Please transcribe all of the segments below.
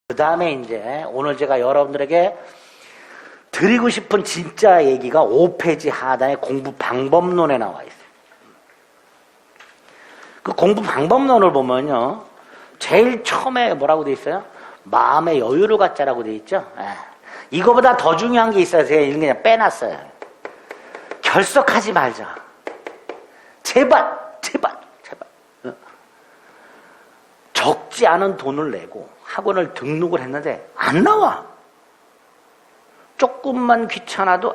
그 다음에 이제 오늘 제가 여러분들에게 드리고 싶은 진짜 얘기가 5페이지 하단에 공부 방법론에 나와 있어요. 그 공부 방법론을 보면요, 제일 처음에 뭐라고 돼 있어요? 마음의 여유를 갖자라고 돼 있죠. 이거보다 더 중요한 게 있어요. 제가 이런 거 그냥 빼놨어요. 결석하지 말자. 제발. 적지 않은 돈을 내고 학원을 등록을 했는데 안 나와. 조금만 귀찮아도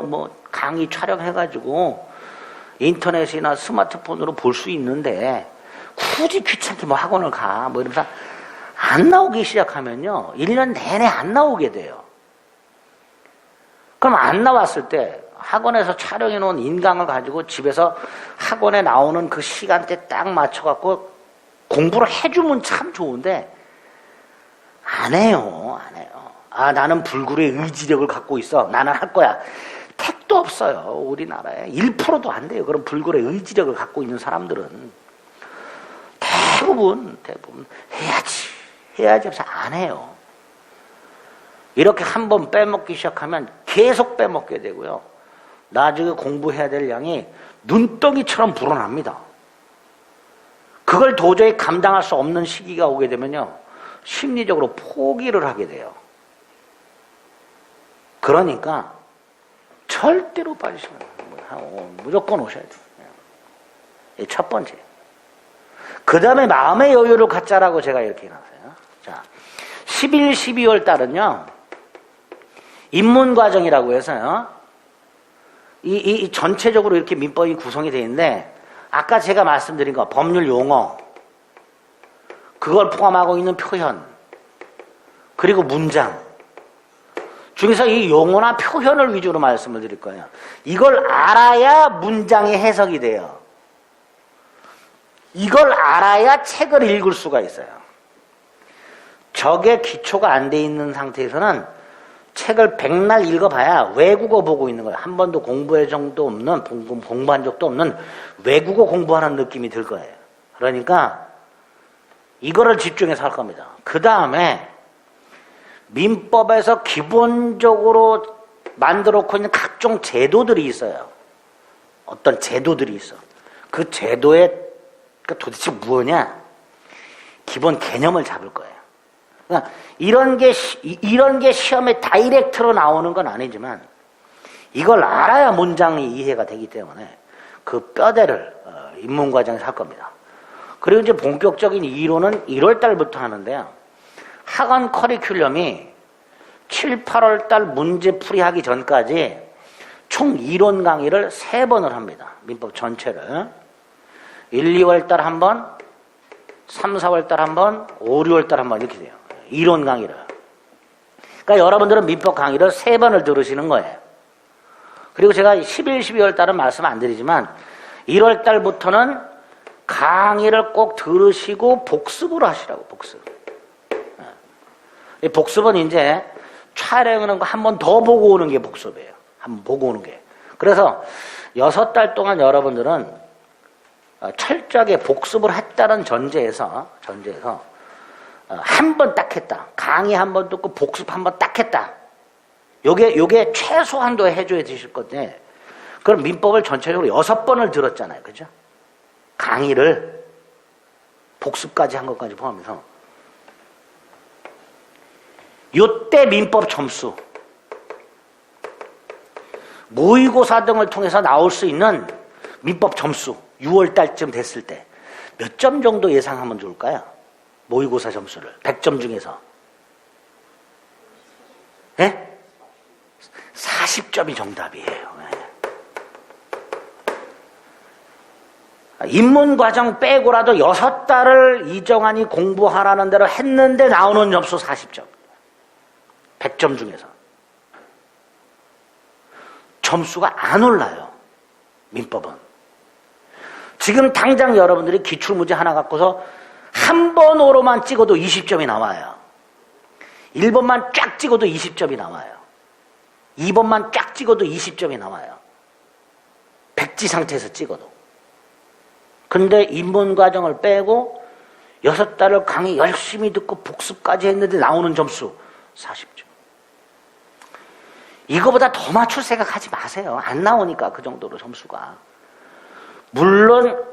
뭐 강의 촬영해가지고 인터넷이나 스마트폰으로 볼 수 있는데 굳이 귀찮게 뭐 학원을 가 뭐 이러면서 안 나오기 시작하면요, 1년 내내 안 나오게 돼요. 그럼 안 나왔을 때 학원에서 촬영해 놓은 인강을 가지고 집에서 학원에 나오는 그 시간대 딱 맞춰갖고 공부를 해주면 참 좋은데 안 해요. 나는 불굴의 의지력을 갖고 있어. 나는 할 거야. 택도 없어요. 우리나라에 1%도 안 돼요. 그런 불굴의 의지력을 갖고 있는 사람들은 대부분 해야지 해서 안 해요. 이렇게 한번 빼먹기 시작하면 계속 빼먹게 되고요, 나중에 공부해야 될 양이 눈덩이처럼 불어납니다. 그걸 도저히 감당할 수 없는 시기가 오게 되면요, 심리적으로 포기를 하게 돼요. 그러니까 절대로 빠지시면 무조건 오셔야 돼요. 첫 번째. 그 다음에 마음의 여유를 갖자라고 제가 이렇게 해놨어요. 자, 11, 12월 달은요, 입문과정이라고 해서요, 이 전체적으로 이렇게 민법이 구성이 되어 있는데, 아까 제가 말씀드린 거, 법률 용어, 그걸 포함하고 있는 표현, 그리고 문장 중에서 이 용어나 표현을 위주로 말씀을 드릴 거예요. 이걸 알아야 문장이 해석이 돼요. 이걸 알아야 책을 읽을 수가 있어요. 적의 기초가 안 돼 있는 상태에서는 책을 백날 읽어봐야 외국어 보고 있는 거예요. 한 번도 공부한 적도 없는 외국어 공부하는 느낌이 들 거예요. 그러니까 이거를 집중해서 할 겁니다. 그 다음에 민법에서 기본적으로 만들어 놓고 있는 각종 제도들이 있어요. 어떤 제도들이 있어. 그 제도에 도대체 뭐냐? 기본 개념을 잡을 거예요. 그러니까 이런 게 시험에 다이렉트로 나오는 건 아니지만 이걸 알아야 문장이 이해가 되기 때문에 그 뼈대를 입문과정에서 할 겁니다. 그리고 이제 본격적인 이론은 1월 달부터 하는데요, 학원 커리큘럼이 7, 8월 달 문제풀이 하기 전까지 총 이론 강의를 3번을 합니다. 민법 전체를. 1, 2월 달 한 번, 3, 4월 달 한 번, 5, 6월 달 한 번 이렇게 돼요. 이론 강의를. 그러니까 여러분들은 민법 강의를 3번을 들으시는 거예요. 그리고 제가 11, 12월 달은 말씀 안 드리지만 1월 달부터는 강의를 꼭 들으시고 복습을 하시라고, 복습. 이 복습은 이제 촬영하는 거 한 번 더 보고 오는 게 복습이에요. 한 번 보고 오는 게. 그래서 6달 동안 여러분들은 철저하게 복습을 했다는 전제에서 한 번 딱 했다. 강의 한 번 듣고 복습 한 번 딱 했다. 요게 최소한도 해줘야 되실 건데, 그럼 민법을 전체적으로 6번을 들었잖아요. 그죠? 강의를 복습까지 한 것까지 포함해서. 요때 민법 점수, 모의고사 등을 통해서 나올 수 있는 민법 점수, 6월 달쯤 됐을 때 몇 점 정도 예상하면 좋을까요? 모의고사 점수를 100점 중에서 40점이 정답이에요. 입문과정 빼고라도 6달을 이정환이 공부하라는 대로 했는데 나오는 점수 40점. 100점 중에서. 점수가 안 올라요, 민법은. 지금 당장 여러분들이 기출문제 하나 갖고서 한 번으로만 찍어도 20점이 나와요. 1번만 쫙 찍어도 20점이 나와요. 2번만 쫙 찍어도 20점이 나와요. 백지 상태에서 찍어도. 근데 입문과정을 빼고 6달을 강의 열심히 듣고 복습까지 했는데 나오는 점수 40점. 이거보다 더 맞출 생각하지 마세요. 안 나오니까 그 정도로 점수가. 물론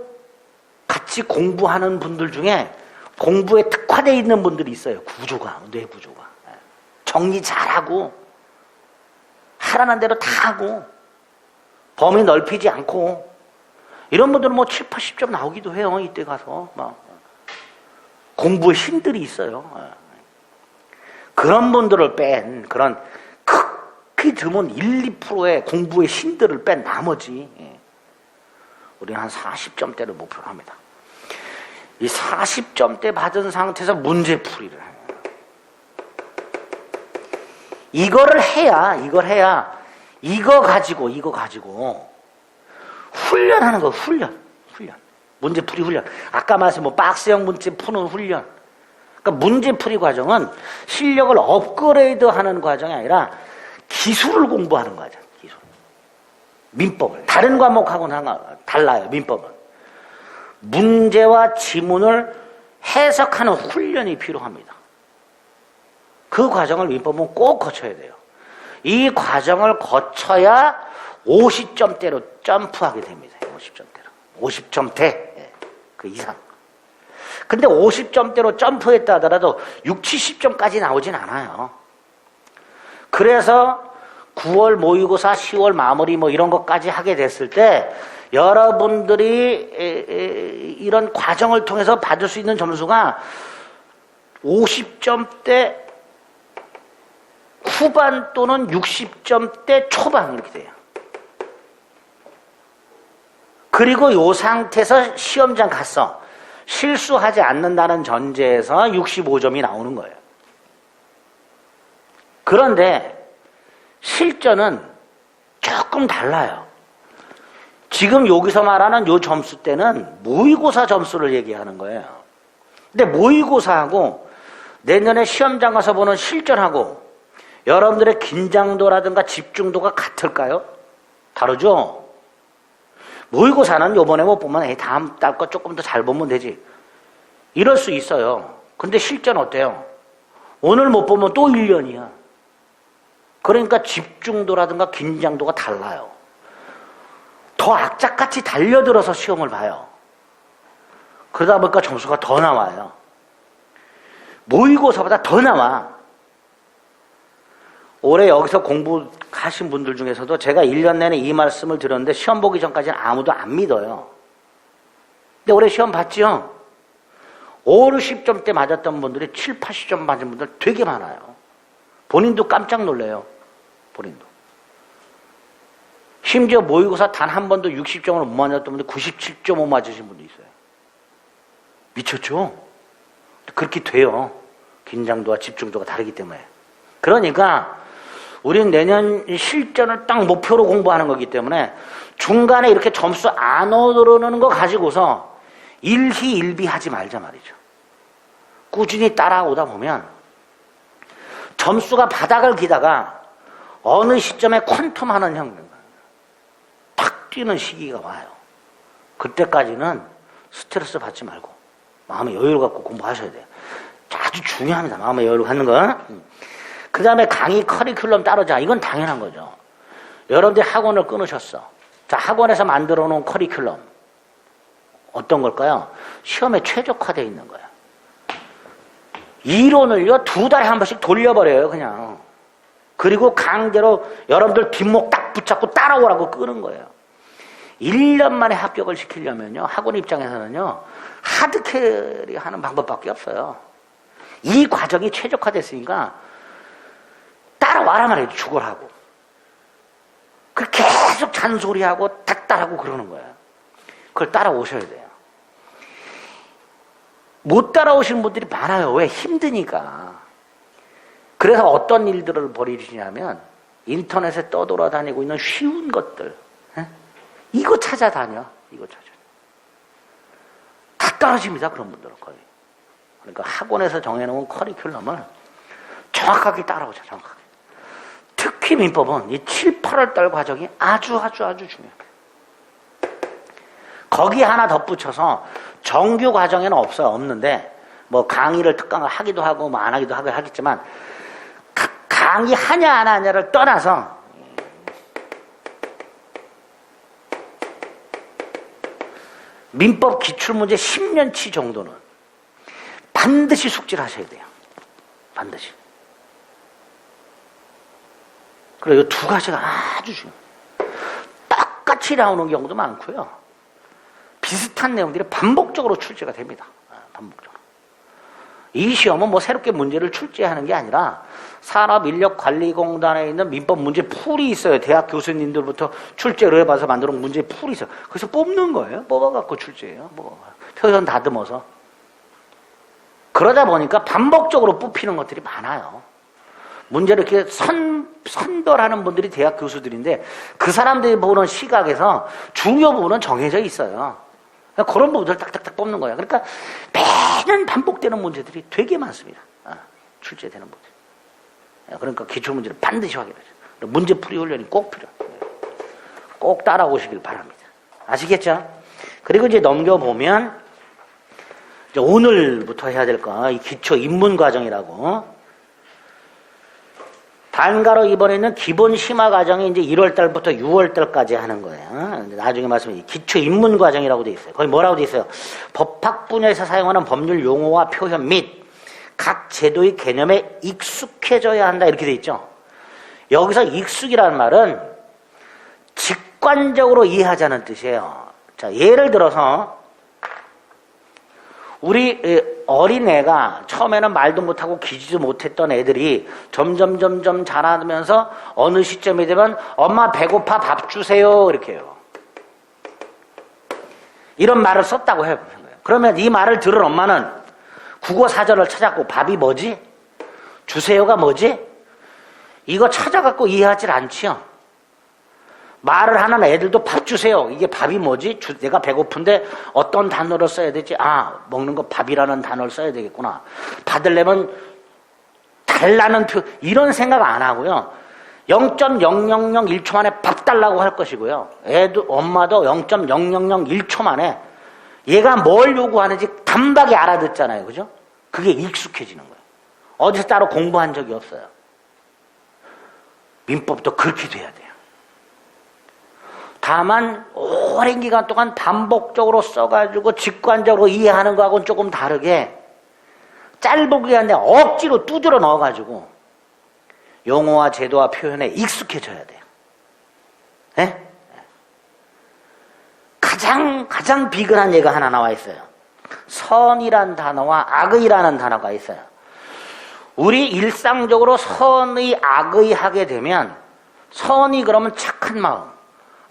같이 공부하는 분들 중에 공부에 특화되어 있는 분들이 있어요. 구조가, 뇌 구조가. 정리 잘하고 하라는 대로 다 하고 범위 넓히지 않고 이런 분들은 뭐 7, 80점 나오기도 해요. 이때 가서 공부에 힘들이 있어요. 그런 분들을 뺀 그런 극히 드문 1, 2%의 공부의 힘들을 뺀 나머지 우리는 한 40점대를 목표로 합니다. 이 40점대 받은 상태에서 문제풀이를 해요. 이걸 해야 이거 가지고 훈련하는 거. 훈련. 문제풀이 훈련. 아까 말씀 박스형 문제 푸는 훈련. 그러니까 문제풀이 과정은 실력을 업그레이드하는 과정이 아니라 기술을 공부하는 과정. 기술. 민법을. 다른 과목하고는 달라요. 민법은. 문제와 지문을 해석하는 훈련이 필요합니다. 그 과정을 민법은 꼭 거쳐야 돼요. 이 과정을 거쳐야 50점대로 점프하게 됩니다. 50점대로. 50점대. 그 이상. 근데 50점대로 점프했다 하더라도 60, 70점까지 나오진 않아요. 그래서 9월 모의고사, 10월 마무리 뭐 이런 것까지 하게 됐을 때 여러분들이 이런 과정을 통해서 받을 수 있는 점수가 50점대 후반 또는 60점대 초반 이렇게 돼요. 그리고 이 상태에서 시험장 갔어. 실수하지 않는다는 전제에서 65점이 나오는 거예요. 그런데 실전은 조금 달라요. 지금 여기서 말하는 요 점수 때는 모의고사 점수를 얘기하는 거예요. 근데 모의고사하고 내년에 시험장 가서 보는 실전하고 여러분들의 긴장도라든가 집중도가 같을까요? 다르죠? 모의고사는 요번에 못 보면 다음 달 거 조금 더 잘 보면 되지. 이럴 수 있어요. 근데 실전 어때요? 오늘 못 보면 또 1년이야. 그러니까 집중도라든가 긴장도가 달라요. 더 악착같이 달려들어서 시험을 봐요. 그러다 보니까 점수가 더 나와요. 모의고사보다 더 나와. 올해 여기서 공부하신 분들 중에서도 제가 1년 내내 이 말씀을 드렸는데 시험 보기 전까지는 아무도 안 믿어요. 근데 올해 시험 봤죠? 5, 60점대 맞았던 분들이 7, 80점 맞은 분들 되게 많아요. 본인도 깜짝 놀래요. 본인도. 심지어 모의고사 단 한 번도 60점을 못 맞았던 분들 97.5 맞으신 분도 있어요. 미쳤죠? 그렇게 돼요. 긴장도와 집중도가 다르기 때문에. 그러니까 우리는 내년 실전을 딱 목표로 공부하는 거기 때문에 중간에 이렇게 점수 안 오르는 거 가지고서 일희일비하지 말자 말이죠. 꾸준히 따라오다 보면 점수가 바닥을 기다가 어느 시점에 퀀텀하는 형님 탁 뛰는 시기가 와요. 그때까지는 스트레스 받지 말고 마음의 여유를 갖고 공부하셔야 돼요. 아주 중요합니다. 마음의 여유를 갖는 거. 그 다음에 강의 커리큘럼 따르자. 이건 당연한 거죠. 여러분들이 학원을 끊으셨어. 자, 학원에서 만들어 놓은 커리큘럼 어떤 걸까요? 시험에 최적화되어 있는 거예요. 이론을요 2달에 한 번씩 돌려버려요. 그냥. 그리고 강제로 여러분들 뒷목 딱 붙잡고 따라오라고 끄는 거예요. 1년 만에 합격을 시키려면요 학원 입장에서는요 하드캐리 하는 방법밖에 없어요. 이 과정이 최적화됐으니까 따라와라 말이에요. 죽어라고. 그 계속 잔소리하고 닥달하고 그러는 거예요. 그걸 따라오셔야 돼요. 못 따라오시는 분들이 많아요. 왜? 힘드니까. 그래서 어떤 일들을 벌이시냐면 인터넷에 떠돌아다니고 있는 쉬운 것들. 에? 이거 찾아다녀. 이거 찾아. 다 떨어집니다. 그런 분들은 거의. 그러니까 학원에서 정해놓은 커리큘럼을 정확하게 따라오자. 정확하게. 특히 민법은 이 7, 8월 과정이 아주 중요해요. 거기 하나 덧붙여서 정규 과정에는 없어요. 없는데 뭐 강의를 특강을 하기도 하고 뭐 안 하기도 하겠지만 강의하냐 안 하냐를 떠나서 민법 기출문제 10년치 정도는 반드시 숙지를 하셔야 돼요. 반드시. 그리고 이 두 가지가 아주 중요해요. 똑같이 나오는 경우도 많고요. 비슷한 내용들이 반복적으로 출제가 됩니다. 반복적으로. 이 시험은 뭐 새롭게 문제를 출제하는 게 아니라 산업인력관리공단에 있는 민법 문제 풀이 있어요. 대학 교수님들부터 출제를 해봐서 만들어 놓은 문제 풀이 있어요. 그래서 뽑는 거예요. 뽑아갖고 출제해요. 표현 다듬어서. 그러다 보니까 반복적으로 뽑히는 것들이 많아요. 문제를 이렇게 선별하는 분들이 대학 교수들인데 그 사람들이 보는 시각에서 중요 부분은 정해져 있어요. 그런 부분들을 딱딱딱 뽑는 거예요. 그러니까 매년 반복되는 문제들이 되게 많습니다. 출제되는 문제. 그러니까 기출문제를 반드시 확인하죠. 문제풀이 훈련이 꼭 필요해요. 꼭 따라오시길 바랍니다. 아시겠죠? 그리고 이제 넘겨보면 이제 오늘부터 해야 될 거, 이 기초 입문 과정이라고. 단가로 이번에는 기본 심화 과정이 이제 1월 달부터 6월 달까지 하는 거예요. 나중에 말씀드린 기초 입문 과정이라고 돼 있어요. 거기 뭐라고 돼 있어요? 법학 분야에서 사용하는 법률 용어와 표현 및 각 제도의 개념에 익숙해져야 한다 이렇게 돼 있죠. 여기서 익숙이라는 말은 직관적으로 이해하자는 뜻이에요. 자, 예를 들어서 우리 어린애가 처음에는 말도 못하고 기지도 못했던 애들이 점점 자라면서 어느 시점이 되면 엄마 배고파 밥 주세요 이렇게 해요. 이런 말을 썼다고 해요. 그러면 이 말을 들은 엄마는 국어 사전을 찾았고 밥이 뭐지? 주세요가 뭐지? 이거 찾아갖고 이해하질 않지요. 말을 하는 애들도 밥 주세요. 이게 밥이 뭐지? 내가 배고픈데 어떤 단어를 써야 되지? 먹는 거 밥이라는 단어를 써야 되겠구나. 받으려면 달라는 표, 이런 생각 안 하고요. 0.0001초 만에 밥 달라고 할 것이고요. 엄마도 0.0001초 만에 얘가 뭘 요구하는지 단박에 알아듣잖아요. 그죠? 그게 익숙해지는 거예요. 어디서 따로 공부한 적이 없어요. 민법도 그렇게 돼야 돼요. 다만 오랜 기간 동안 반복적으로 써가지고 직관적으로 이해하는 거하고는 조금 다르게 짧은 기간 내에 억지로 두드려 넣어가지고 용어와 제도와 표현에 익숙해져야 돼요. 네? 가장 비근한 예가 하나 나와 있어요. 선이란 단어와 악의라는 단어가 있어요. 우리 일상적으로 선의 악의 하게 되면 선이 그러면 착한 마음,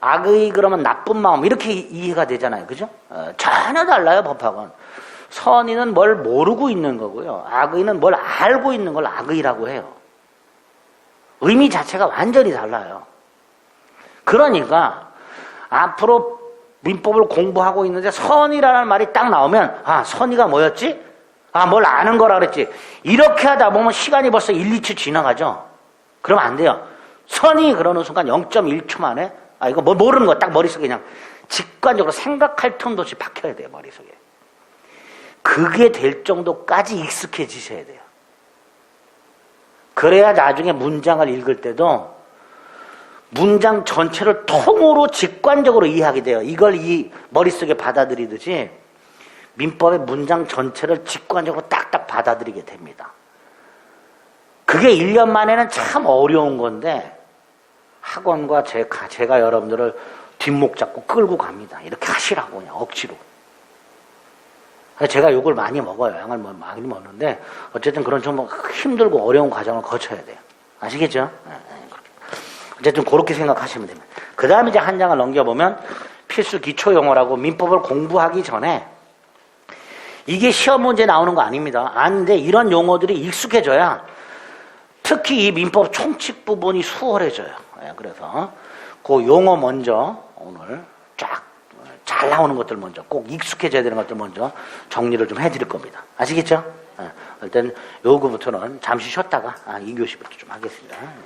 악의 그러면 나쁜 마음 이렇게 이해가 되잖아요. 그죠? 전혀 달라요. 법학은. 선의는 뭘 모르고 있는 거고요. 악의는 뭘 알고 있는 걸 악의라고 해요. 의미 자체가 완전히 달라요. 그러니까 앞으로 민법을 공부하고 있는데 선의라는 말이 딱 나오면 선의가 뭐였지? 뭘 아는 거라 그랬지. 이렇게 하다 보면 시간이 벌써 1, 2초 지나가죠. 그러면 안 돼요. 선의 그러는 순간 0.1초 만에 이거 뭐 모르는 거 딱 머릿속에 그냥 직관적으로 생각할 틈도 없이 박혀야 돼요. 머릿속에. 그게 될 정도까지 익숙해지셔야 돼요. 그래야 나중에 문장을 읽을 때도 문장 전체를 통으로 직관적으로 이해하게 돼요. 이걸 이 머릿속에 받아들이듯이 민법의 문장 전체를 직관적으로 딱딱 받아들이게 됩니다. 그게 1년 만에는 참 어려운 건데 학원과 제가 여러분들을 뒷목 잡고 끌고 갑니다. 이렇게 하시라고 그냥 억지로. 제가 욕을 많이 먹어요. 양을 많이 먹는데 어쨌든 그런 좀 힘들고 어려운 과정을 거쳐야 돼요. 아시겠죠? 어쨌든 그렇게 생각하시면 됩니다. 그 다음에 이제 한 장을 넘겨보면 필수 기초 용어라고 민법을 공부하기 전에 이게 시험 문제 나오는 거 아닙니다. 아닌데 이런 용어들이 익숙해져야 특히 이 민법 총칙 부분이 수월해져요. 그래서 그 용어 먼저 오늘 쫙 잘 나오는 것들 먼저 꼭 익숙해져야 되는 것들 먼저 정리를 좀 해드릴 겁니다. 아시겠죠? 일단 요거부터는 잠시 쉬었다가 2교시부터 좀 하겠습니다.